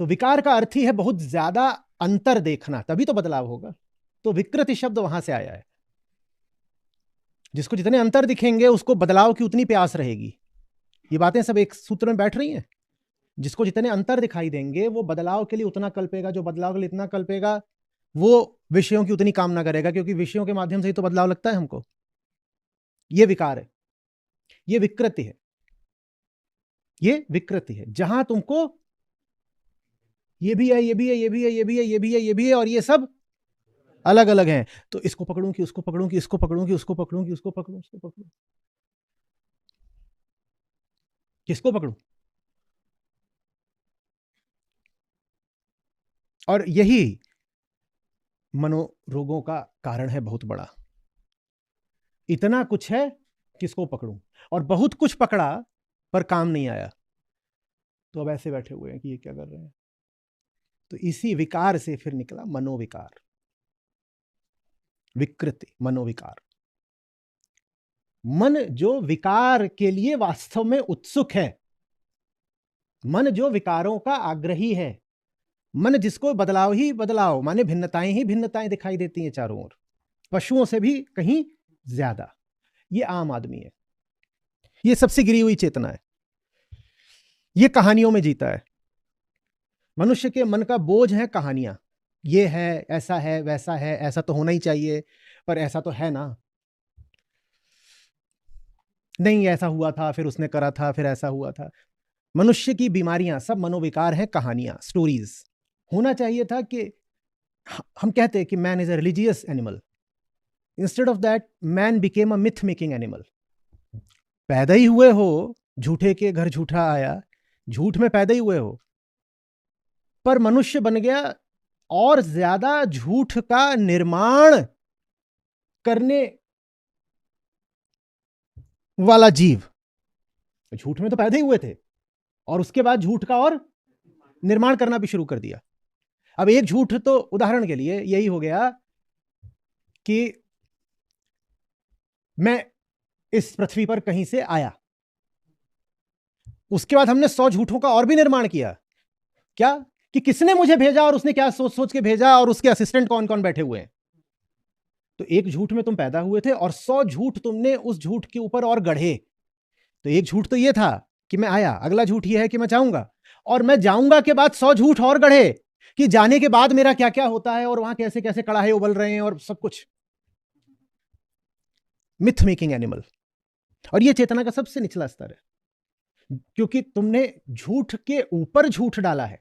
तो विकार का अर्थ ही है बहुत ज्यादा अंतर देखना, तभी तो बदलाव होगा। तो विकृति शब्द वहां से आया है। जिसको जितने अंतर दिखेंगे उसको बदलाव की उतनी प्यास रहेगी। ये बातें सब एक सूत्र में बैठ रही हैं। जिसको जितने अंतर दिखाई देंगे वो बदलाव के लिए उतना कल्पेगा, जो बदलाव के लिए इतना कल्पेगा वो विषयों की उतनी कामना करेगा, क्योंकि विषयों के माध्यम से ही तो बदलाव लगता है हमको। ये विकार है, ये विकृति है, ये विकृति है, जहां तुमको ये भी है, ये भी है, ये भी है, ये भी है, ये भी है, ये भी है, और ये सब अलग अलग हैं। तो इसको पकड़ूं कि उसको पकड़ूं कि इसको पकड़ूं कि उसको पकड़ूं कि उसको पकड़ूं, उसको पकड़ूं, किसको पकड़ूं? और यही मनोरोगों का कारण है बहुत बड़ा। इतना कुछ है, किसको पकड़ूं? और बहुत कुछ पकड़ा पर काम नहीं आया, तो अब ऐसे बैठे हुए हैं कि ये क्या कर रहे हैं। तो इसी विकार से फिर निकला मनोविकार, विकृति, मनोविकार। मन जो विकार के लिए वास्तव में उत्सुक है, मन जो विकारों का आग्रही है, मन जिसको बदलाव ही बदलाव, माने भिन्नताएं ही भिन्नताएं दिखाई देती हैं चारों ओर, पशुओं से भी कहीं ज्यादा। ये आम आदमी है, ये सबसे गिरी हुई चेतना है, ये कहानियों में जीता है। मनुष्य के मन का बोझ है कहानियां। ये है, ऐसा है, वैसा है, ऐसा तो होना ही चाहिए, पर ऐसा तो है ना, नहीं ऐसा हुआ था, फिर उसने करा था, फिर ऐसा हुआ था। मनुष्य की बीमारियां सब मनोविकार हैं, कहानियां, स्टोरीज। होना चाहिए था कि हम कहते हैं कि man is a religious animal, instead of that man became a myth making animal. पैदा ही हुए हो झूठे के घर झूठा आया, झूठ में पैदा ही हुए हो, पर मनुष्य बन गया और ज्यादा झूठ का निर्माण करने वाला जीव। झूठ में तो पैदा ही हुए थे और उसके बाद झूठ का और निर्माण करना भी शुरू कर दिया। अब एक झूठ तो उदाहरण के लिए यही हो गया कि मैं इस पृथ्वी पर कहीं से आया, उसके बाद हमने 100 झूठों का और भी निर्माण किया। क्या कि किसने मुझे भेजा और उसने क्या सोच सोच के भेजा और उसके असिस्टेंट कौन कौन बैठे हुए हैं। तो एक झूठ में तुम पैदा हुए थे और 100 झूठ तुमने उस झूठ के ऊपर और गढ़े। तो एक झूठ तो ये था कि मैं आया, अगला झूठ ये है कि मैं जाऊंगा, और मैं जाऊंगा के बाद 100 झूठ और गढ़े कि जाने के बाद मेरा क्या क्या होता है और वहां कैसे कैसे कड़ाहे उबल रहे हैं और सब कुछ। Myth making animal. और यह चेतना का सबसे निचला स्तर है, क्योंकि तुमने झूठ के ऊपर झूठ डाला है।